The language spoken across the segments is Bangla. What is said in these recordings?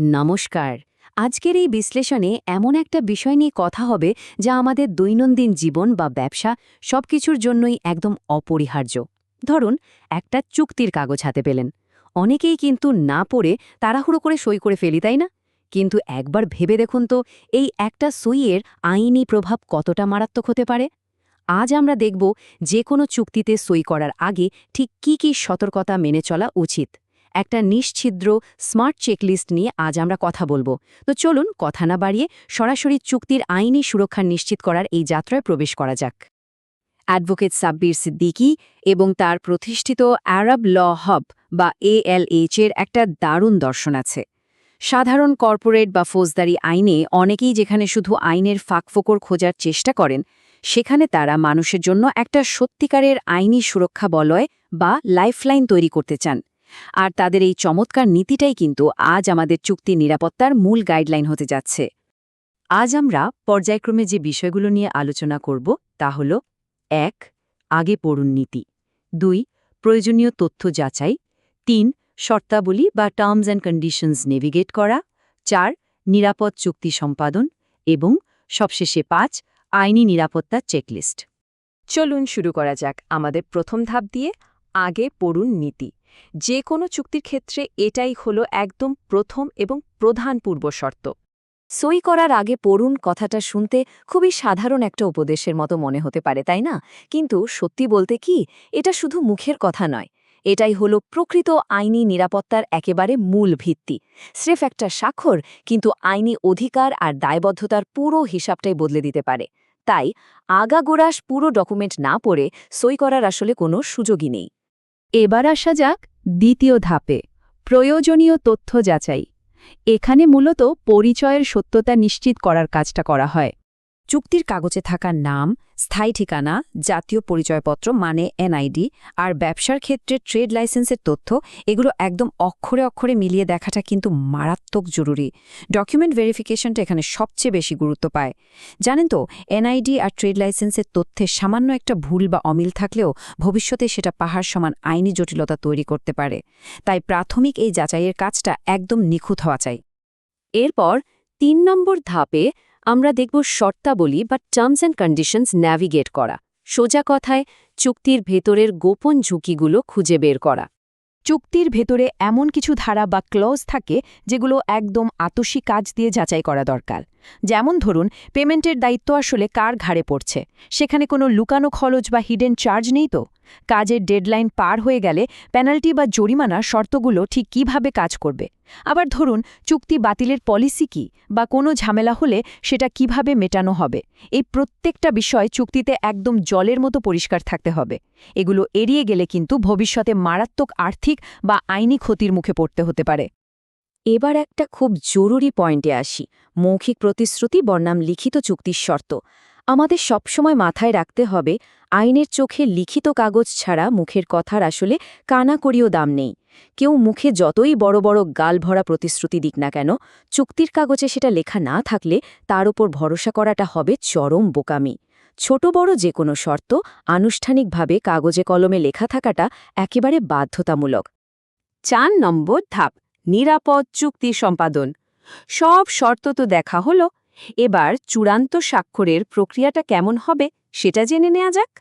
নমস্কার। আজকের এই বিশ্লেষণে এমন একটা বিষয় নিয়ে কথা হবে যা আমাদের দৈনন্দিন জীবন বা ব্যবসা সবকিছুর জন্যই একদম অপরিহার্য। ধরুন, একটা চুক্তির কাগজ হাতে পেলেন। অনেকেই কিন্তু না পড়ে তাড়াহুড়ো করে সই করে ফেলি, তাই না? কিন্তু একবার ভেবে দেখুন তো, এই একটা সইয়ের আইনি প্রভাব কতটা মারাত্মক হতে পারে। আজ আমরা দেখব যে কোনো চুক্তিতে সই করার আগে ঠিক কি সতর্কতা মেনে চলা উচিত। একটা নিশ্ছিদ্র স্মার্ট চেকলিস্ট নিয়ে আজ আমরা কথা বলবো। তো চলুন কথা না বাড়িয়ে সরাসরি চুক্তির আইনি সুরক্ষা নিশ্চিত করার এই যাত্রায় প্রবেশ করা যাক। অ্যাডভোকেট সাব্বির সিদ্দিকী এবং তার প্রতিষ্ঠিত আরব ল হাব বা ALH এর একটা দারুণ দর্শন আছে। সাধারণ কর্পোরেট বা ফৌজদারি আইনে অনেকেই যেখানে শুধু আইনের ফাঁকফোকর খোঁজার চেষ্টা করেন, সেখানে তারা মানুষের জন্য একটা সত্যিকারের আইনি সুরক্ষা বলয় বা লাইফলাইন তৈরি করতে চান। আর তাদের এই চমৎকার নীতিটাই কিন্তু আজ আমাদের চুক্তি নিরাপত্তার মূল গাইডলাইন হতে যাচ্ছে। আজ আমরা পর্যায়ক্রমে যে বিষয়গুলো নিয়ে আলোচনা করব তা হল: ১. আগে পড়ুন নীতি। ২. প্রয়োজনীয় তথ্য যাচাই। ৩. শর্তাবলী বা টার্মস অ্যান্ড কন্ডিশনস নেভিগেট করা। ৪. নিরাপদ চুক্তি সম্পাদন। এবং সবশেষে ৫. আইনি নিরাপত্তা চেকলিস্ট। চলুন শুরু করা যাক আমাদের প্রথম ধাপ দিয়ে, আগে পড়ুন নীতি। যে কোনো চুক্তির ক্ষেত্রে এটাই হলো একদম প্রথম এবং প্রধান পূর্বশর্ত। সই করার আগে পড়ুন কথাটা শুনতে খুবই সাধারণ একটা উপদেশের মতো মনে হতে পারে, তাই না? কিন্তু সত্যি বলতে কি, এটা শুধু মুখের কথা নয়। এটাই হলো প্রকৃত আইনি নিরাপত্তার একেবারে মূল ভিত্তি। স্রেফ একটা স্বাক্ষর কিন্তু আইনি অধিকার আর দায়বদ্ধতার পুরো হিসাবটাই বদলে দিতে পারে। তাই আগাগোড়াস পুরো ডকুমেন্ট না পড়ে সই করার আসলে কোনো সুযোগই নেই। এবার আসা যাক দ্বিতীয় ধাপে, প্রয়োজনীয় তথ্য যাচাই। এখানে মূলত পরিচয়ের সত্যতা নিশ্চিত করার কাজটা করা হয়। চুক্তির কাগজে থাকা নাম, স্থায়ী ঠিকানা, জাতীয় পরিচয়পত্র মানে NID আর ব্যবসার ক্ষেত্রে ট্রেড লাইসেন্সের তথ্য, এগুলো একদম অক্ষরে অক্ষরে মিলিয়ে দেখাটা কিন্তু মারাত্মক জরুরি। ডকুমেন্ট ভেরিফিকেশনটা এখানে সবচেয়ে বেশি গুরুত্ব পায়। জানেন তো, NID আর ট্রেড লাইসেন্সের তথ্যে সামান্য একটা ভুল বা অমিল থাকলেও ভবিষ্যতে সেটা পাহাড় সমান আইনি জটিলতা তৈরি করতে পারে। তাই প্রাথমিক এই যাচাইয়ের কাজটা একদম নিখুঁত হওয়া চাই। এরপর ৩ নম্বর ধাপে আমরা দেখব শর্তাবলী বা টার্মস অ্যান্ড কন্ডিশনস ন্যাভিগেট করা। সোজা কথায় চুক্তির ভেতরের গোপন ঝুঁকিগুলো খুঁজে বের করা। চুক্তির ভেতরে এমন কিছু ধারা বা ক্লজ থাকে যেগুলো একদম আতসী কাজ দিয়ে যাচাই করা দরকার। যেমন ধরুন, পেমেন্টের দায়িত্ব আসলে কার ঘাড়ে পড়ছে, সেখানে কোনো লুকানো খরচ বা হিডেন চার্জ নেই তো? কাজের ডেডলাইন পার হয়ে গেলে পেনাল্টি বা জরিমানা শর্তগুলো ঠিক কিভাবে কাজ করবে? আবার ধরুন, চুক্তি বাতিলের পলিসি কি বা কোনো ঝামেলা হলে সেটা কিভাবে মেটানো হবে। এই প্রত্যেকটা বিষয় চুক্তিতে একদম জলের মতো পরিষ্কার থাকতে হবে। এগুলো এড়িয়ে গেলে কিন্তু ভবিষ্যতে মারাত্মক আর্থিক বা আইনি ক্ষতির মুখে পড়তে হতে পারে। এবার একটা খুব জরুরি পয়েন্টে আসি, মৌখিক প্রতিশ্রুতি বনাম লিখিত চুক্তির শর্ত। আমাদের সবসময় মাথায় রাখতে হবে, আইনের চোখে লিখিত কাগজ ছাড়া মুখের কথার আসলে কানাকড়িও দাম নেই। কেউ মুখে যতই বড় বড় গালভরা প্রতিশ্রুতি দিক না কেন, চুক্তির কাগজে সেটা লেখা না থাকলে তার উপর ভরসা করাটা হবে চরম বোকামি। ছোট বড় যে কোনো শর্ত আনুষ্ঠানিকভাবে কাগজে কলমে লেখা থাকাটা একেবারে বাধ্যতামূলক। ৪ নম্বর ধাপ, নিরাপদ চুক্তি সম্পাদন। সব শর্ত তো দেখা হলো, এবার চূড়ান্ত স্বাক্ষরের প্রক্রিয়াটা কেমন হবে সেটা জেনে নেওয়া যাক।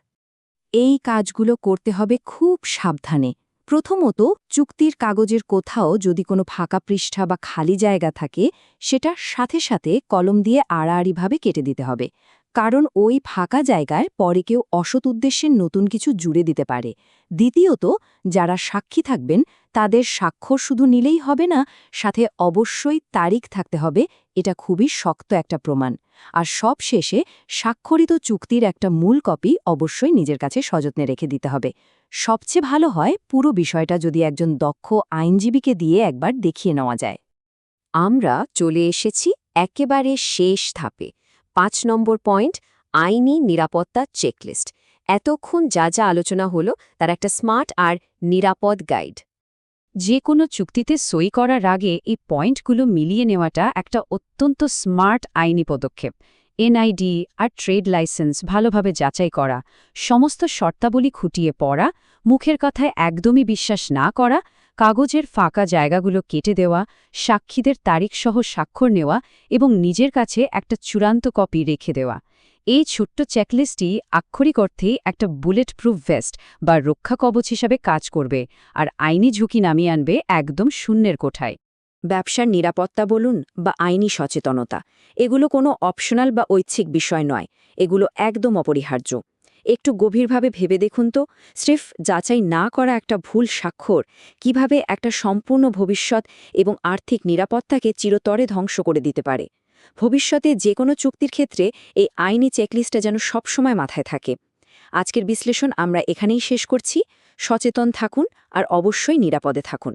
এই কাজগুলো করতে হবে খুব সাবধানে। প্রথমত, চুক্তির কাগজের কোথাও যদি কোনো ফাঁকা পৃষ্ঠা বা খালি জায়গা থাকে, সেটা সাথে সাথে কলম দিয়ে আড়াআড়িভাবে কেটে দিতে হবে। কারণ ওই ফাঁকা জায়গায় পরে কেউ অসৎ উদ্দেশ্যে নতুন কিছু জুড়ে দিতে পারে। দ্বিতীয়ত, যারা সাক্ষী থাকবেন তাদের স্বাক্ষর শুধু নিলেই হবে না, সাথে অবশ্যই তারিখ থাকতে হবে। এটা খুবই শক্ত একটা প্রমাণ। আর সব শেষে স্বাক্ষরিত চুক্তির একটা মূল কপি অবশ্যই নিজের কাছে সযত্নে রেখে দিতে হবে। সবচেয়ে ভালো হয় পুরো বিষয়টা যদি একজন দক্ষ আইনজীবীকে দিয়ে একবার দেখিয়ে নেওয়া যায়। আমরা চলে এসেছি একেবারে শেষ ধাপে, ৫ নম্বর পয়েন্ট, আইনি নিরাপত্তা চেকলিস্ট। এতক্ষণ যা যা আলোচনা হলো তার একটা স্মার্ট আর নিরাপদ গাইড। যে কোনো চুক্তিতে সই করার আগে এই পয়েন্টগুলো মিলিয়ে নেওয়াটা একটা অত্যন্ত স্মার্ট আইনি পদক্ষেপ। NID আর ট্রেড লাইসেন্স ভালোভাবে যাচাই করা, সমস্ত শর্তাবলী খুঁটিয়ে পড়া, মুখের কথায় একদমই বিশ্বাস না করা, কাগজের ফাঁকা জায়গাগুলো কেটে দেওয়া, সাক্ষীদের তারিখসহ স্বাক্ষর নেওয়া এবং নিজের কাছে একটা চূড়ান্ত কপি রেখে দেওয়া। এই ছোট্ট চেকলিস্টটি আক্ষরিক অর্থেই একটা বুলেট প্রুফ ভেস্ট বা রক্ষা কবচ হিসাবে কাজ করবে আর আইনি ঝুঁকি নামিয়ে আনবে একদম শূন্যের কোঠায়। ব্যবসার নিরাপত্তা বলুন বা আইনি সচেতনতা, এগুলো কোনো অপশনাল বা ঐচ্ছিক বিষয় নয়, এগুলো একদম অপরিহার্য। একটু গভীরভাবে ভেবে দেখুন তো, স্রেফ যাচাই না করা একটা ভুল স্বাক্ষর কিভাবে একটা সম্পূর্ণ ভবিষ্যৎ এবং আর্থিক নিরাপত্তাকে চিরতরে ধ্বংস করে দিতে পারে। ভবিষ্যতে যে কোনো চুক্তির ক্ষেত্রে এই আইনি চেকলিস্টটা যেন সবসময় মাথায় থাকে। আজকের বিশ্লেষণ আমরা এখানেই শেষ করছি। সচেতন থাকুন আর অবশ্যই নিরাপদে থাকুন।